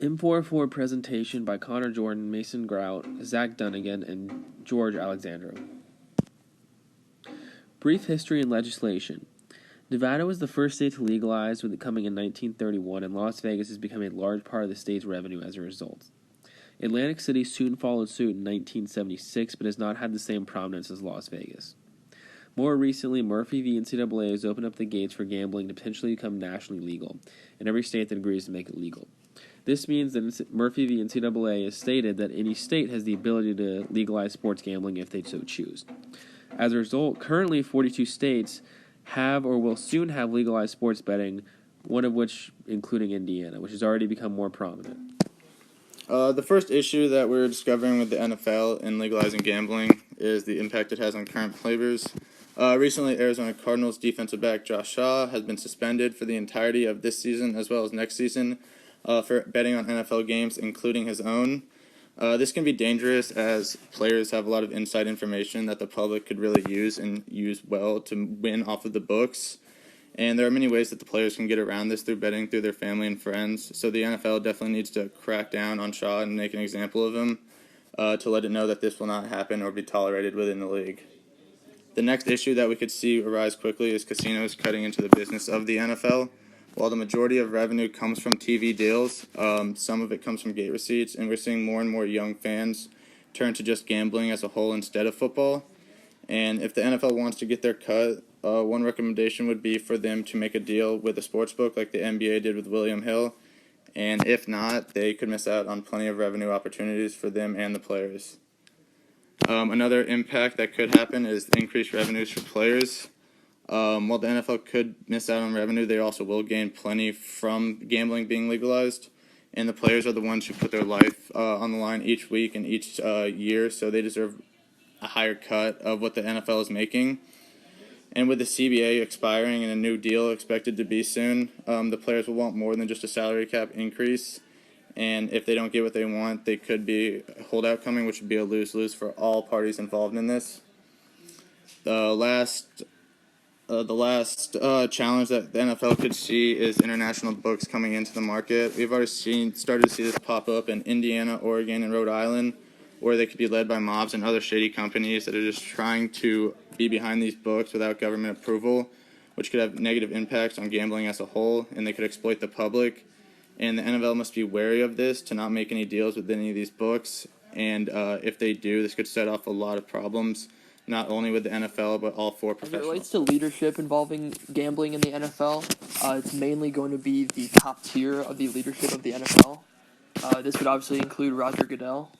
M404 presentation by Connor Jordan, Mason Grout, Zach Dunnigan, and George Alexandro. Brief history and legislation. Nevada was the first state to legalize, with it coming in 1931, and Las Vegas has become a large part of the state's revenue as a result. Atlantic City soon followed suit in 1976, but has not had the same prominence as Las Vegas. More recently, Murphy v. NCAA has opened up the gates for gambling to potentially become nationally legal, in every state that agrees to make it legal. This means that Murphy v. NCAA has stated that any state has the ability to legalize sports gambling if they so choose. As a result, currently 42 states have or will soon have legalized sports betting, one of which including Indiana, which has already become more prominent. The first issue that we're discovering with the NFL in legalizing gambling is the impact it has on current players. Recently, Arizona Cardinals defensive back Josh Shaw has been suspended for the entirety of this season as well as next season for betting on NFL games, including his own. This can be dangerous as players have a lot of inside information that the public could really use and use well to win off of the books. And there are many ways that the players can get around this through betting through their family and friends. So the NFL definitely needs to crack down on Shaw and make an example of him to let it know that this will not happen or be tolerated within the league. The next issue that we could see arise quickly is casinos cutting into the business of the NFL. While the majority of revenue comes from TV deals, some of it comes from gate receipts, and we're seeing more and more young fans turn to just gambling as a whole instead of football. And if the NFL wants to get their cut, one recommendation would be for them to make a deal with a sportsbook like the NBA did with William Hill. And if not, they could miss out on plenty of revenue opportunities for them and the players. Another impact that could happen is increased revenues for players. While the NFL could miss out on revenue, they also will gain plenty from gambling being legalized. And the players are the ones who put their life on the line each week and each year, so they deserve a higher cut of what the NFL is making. And with the CBA expiring and a new deal expected to be soon, the players will want more than just a salary cap increase. And if they don't get what they want, they could be a holdout coming, which would be a lose-lose for all parties involved in this. The last challenge that the NFL could see is international books coming into the market. We've already started to see this pop up in Indiana, Oregon, and Rhode Island, where they could be led by mobs and other shady companies that are just trying to be behind these books without government approval, which could have negative impacts on gambling as a whole, and they could exploit the public. And the NFL must be wary of this to not make any deals with any of these books. And if they do, this could set off a lot of problems, not only with the NFL, but all four professionals. As it relates to leadership involving gambling in the NFL, it's mainly going to be the top tier of the leadership of the NFL. This would obviously include Roger Goodell.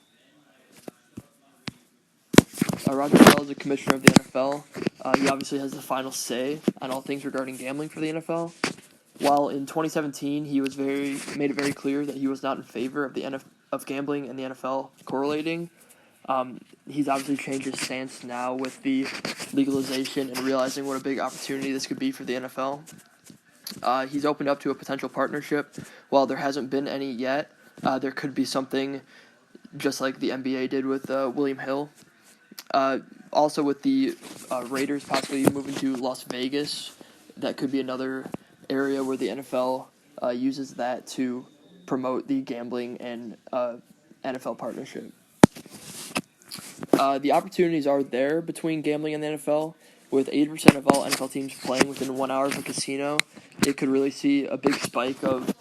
Roger Goodell is the commissioner of the NFL. He obviously has the final say on all things regarding gambling for the NFL. While in 2017 he made it very clear that he was not in favor of gambling and the NFL correlating. He's obviously changed his stance now with the legalization and realizing what a big opportunity this could be for the NFL. He's opened up to a potential partnership. While there hasn't been any yet, there could be something just like the NBA did with William Hill. Also with the Raiders possibly moving to Las Vegas, that could be another area where the NFL uses that to promote the gambling and NFL partnership. The opportunities are there between gambling and the NFL. With 80% of all NFL teams playing within 1 hour of a casino, it could really see a big spike of,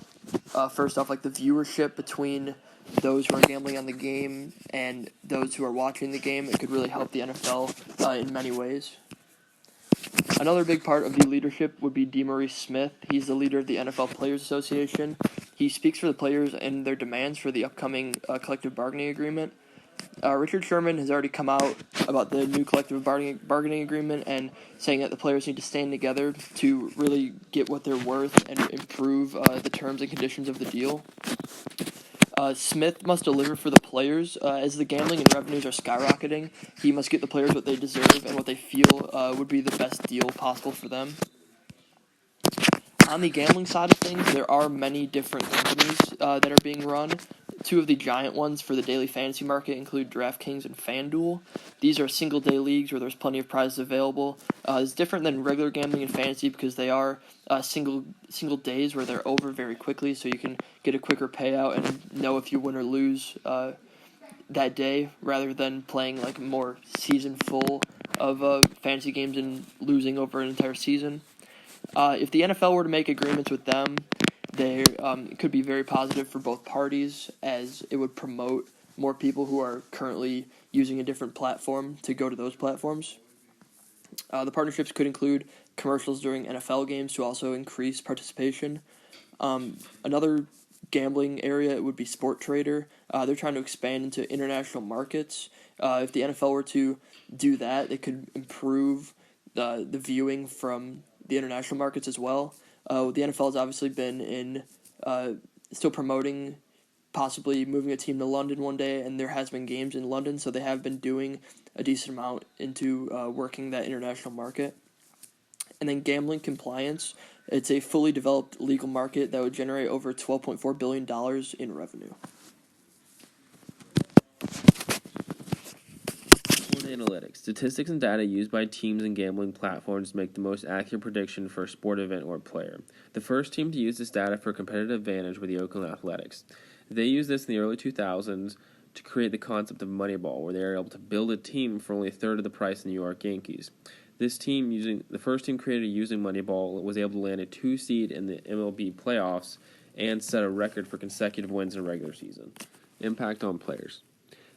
first off, like the viewership between those who are gambling on the game and those who are watching the game. It could really help the NFL in many ways. Another big part of the leadership would be DeMaurice Smith. He's the leader of the NFL Players Association. He speaks for the players and their demands for the upcoming collective bargaining agreement. Richard Sherman has already come out about the new collective bargaining agreement and saying that the players need to stand together to really get what they're worth and improve the terms and conditions of the deal. Smith must deliver for the players. As the gambling and revenues are skyrocketing, he must get the players what they deserve and what they feel would be the best deal possible for them. On the gambling side of things, there are many different companies that are being run. Two of the giant ones for the daily fantasy market include DraftKings and FanDuel. These are single-day leagues where there's plenty of prizes available. It's different than regular gambling and fantasy because they are single days where they're over very quickly, so you can get a quicker payout and know if you win or lose that day, rather than playing like more season full of fantasy games and losing over an entire season. If the NFL were to make agreements with them, it could be very positive for both parties, as it would promote more people who are currently using a different platform to go to those platforms. The partnerships could include commercials during NFL games to also increase participation. Another gambling area would be Sport Trader. They're trying to expand into international markets. If the NFL were to do that, it could improve the viewing from the international markets as well. The NFL has obviously been still promoting possibly moving a team to London one day, and there has been games in London, so they have been doing a decent amount into working that international market. And then gambling compliance, it's a fully developed legal market that would generate over $12.4 billion in revenue. Sport analytics. Statistics and data used by teams and gambling platforms make the most accurate prediction for a sport event or player. The first team to use this data for competitive advantage were the Oakland Athletics. They used this in the early 2000s to create the concept of Moneyball, where they were able to build a team for only a third of the price of the New York Yankees. The first team created using Moneyball was able to land a 2 seed in the MLB playoffs and set a record for consecutive wins in a regular season. Impact on players.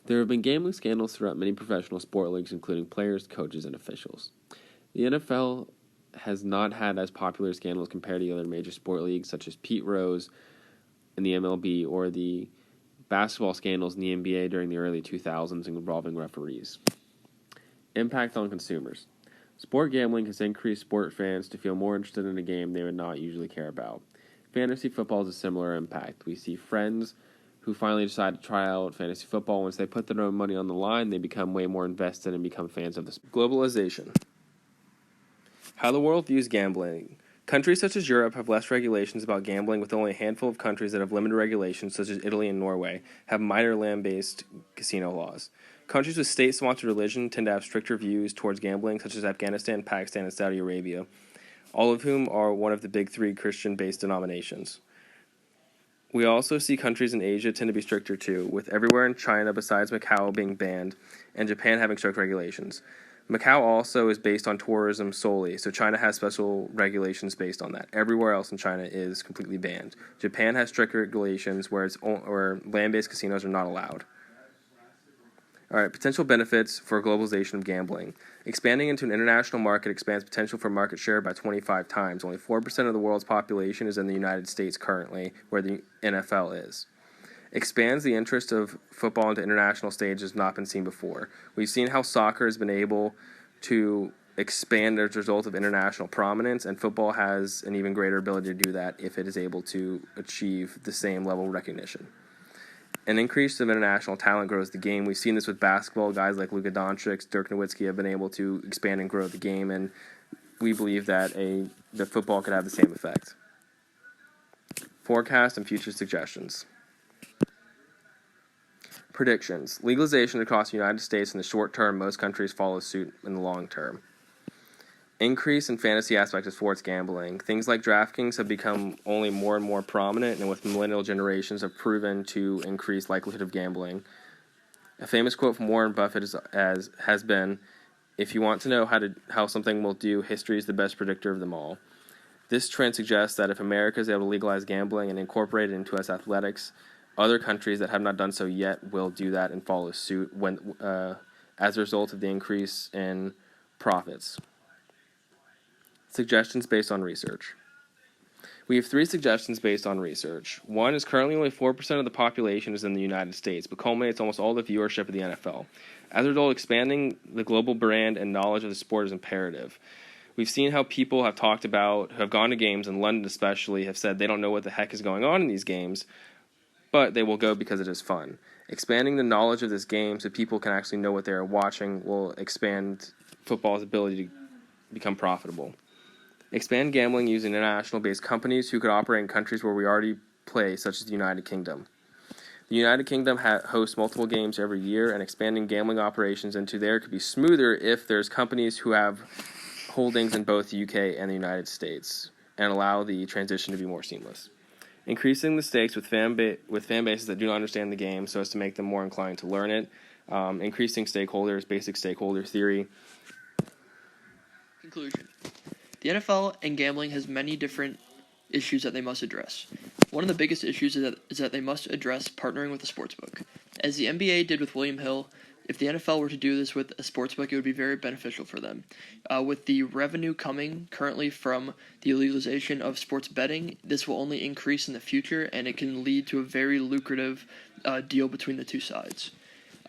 There have been gambling scandals throughout many professional sport leagues, including players, coaches, and officials. The NFL has not had as popular scandals compared to the other major sport leagues, such as Pete Rose in the MLB or the basketball scandals in the NBA during the early 2000s involving referees. Impact on consumers. Sport gambling has increased sport fans to feel more interested in a game they would not usually care about. Fantasy football has a similar impact. We see friends who finally decide to try out fantasy football. Once they put their own money on the line, they become way more invested and become fans of the sport. Globalization. How the world views gambling. Countries such as Europe have less regulations about gambling, with only a handful of countries that have limited regulations, such as Italy and Norway, have minor land-based casino laws. Countries with state-sponsored religion tend to have stricter views towards gambling, such as Afghanistan, Pakistan, and Saudi Arabia, all of whom are one of the big three Christian-based denominations. We also see countries in Asia tend to be stricter too, with everywhere in China besides Macau being banned, and Japan having strict regulations. Macau also is based on tourism solely, so China has special regulations based on that. Everywhere else in China is completely banned. Japan has strict regulations where land-based casinos are not allowed. All right, potential benefits for globalization of gambling. Expanding into an international market expands potential for market share by 25 times. Only 4% of the world's population is in the United States currently, where the NFL is. Expands the interest of football into international stages has not been seen before. We've seen how soccer has been able to expand as a result of international prominence, and football has an even greater ability to do that if it is able to achieve the same level of recognition. An increase of international talent grows the game. We've seen this with basketball. Guys like Luka Doncic, Dirk Nowitzki have been able to expand and grow the game, and we believe that the football could have the same effect. Forecast and future suggestions. Predictions. Legalization across the United States in the short term. Most countries follow suit in the long term. Increase in fantasy aspects of sports gambling. Things like DraftKings have become only more and more prominent, and with millennial generations have proven to increase likelihood of gambling. A famous quote from Warren Buffett has been, "If you want to know how something will do, history is the best predictor of them all." This trend suggests that if America is able to legalize gambling and incorporate it into its athletics, other countries that have not done so yet will do that and follow suit as a result of the increase in profits. Suggestions based on research. We have 3 suggestions based on research. One is currently only 4% of the population is in the United States, but culminates almost all the viewership of the NFL. As a result, expanding the global brand and knowledge of the sport is imperative. We've seen how people have talked about, who have gone to games, in London especially, have said they don't know what the heck is going on in these games, but they will go because it is fun. Expanding the knowledge of this game so people can actually know what they are watching will expand football's ability to become profitable. Expand gambling using international-based companies who could operate in countries where we already play, such as the United Kingdom. The United Kingdom hosts multiple games every year, and expanding gambling operations into there could be smoother if there's companies who have holdings in both the UK and the United States, and allow the transition to be more seamless. Increasing the stakes with fan bases that do not understand the game so as to make them more inclined to learn it. Increasing stakeholders, basic stakeholder theory. Conclusion. The NFL and gambling has many different issues that they must address. One of the biggest issues is that they must address partnering with a sportsbook. As the NBA did with William Hill, if the NFL were to do this with a sportsbook, it would be very beneficial for them. With the revenue coming currently from the legalization of sports betting, this will only increase in the future, and it can lead to a very lucrative deal between the two sides.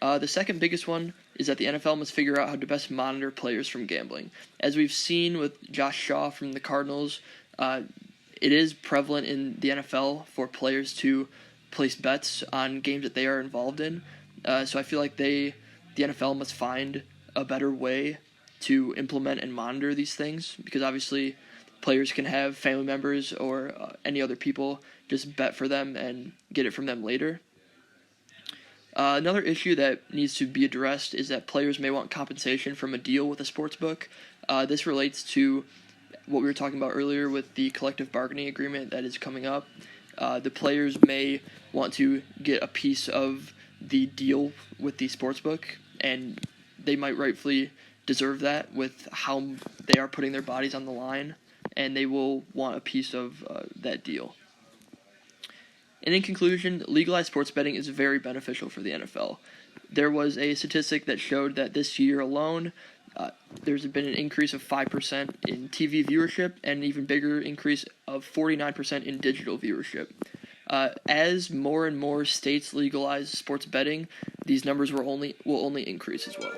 The second biggest one is that the NFL must figure out how to best monitor players from gambling. As we've seen with Josh Shaw from the Cardinals, it is prevalent in the NFL for players to place bets on games that they are involved in. So I feel like the NFL must find a better way to implement and monitor these things, because obviously players can have family members or any other people just bet for them and get it from them later. Another issue that needs to be addressed is that players may want compensation from a deal with a sportsbook. This relates to what we were talking about earlier with the collective bargaining agreement that is coming up. The players may want to get a piece of the deal with the sportsbook, and they might rightfully deserve that with how they are putting their bodies on the line, and they will want a piece of that deal. And in conclusion, legalized sports betting is very beneficial for the NFL. There was a statistic that showed that this year alone, there's been an increase of 5% in TV viewership and an even bigger increase of 49% in digital viewership. As more and more states legalize sports betting, these numbers will only increase as well.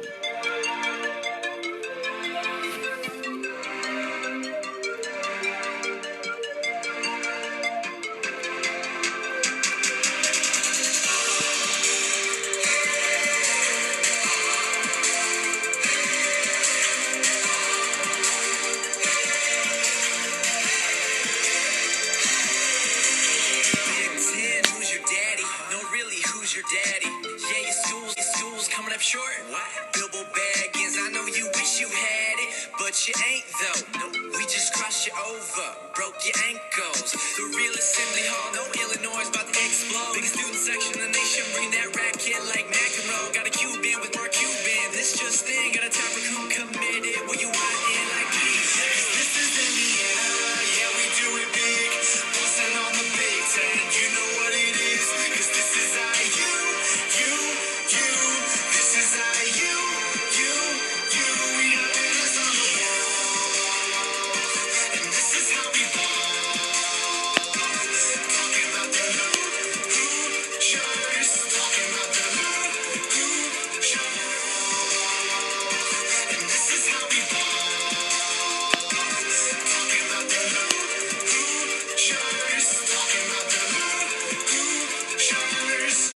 Short. What? Bilbo Baggins, I know you wish you had it, but you ain't though. No, we just crossed you over, broke your ankles. The real assembly hall, no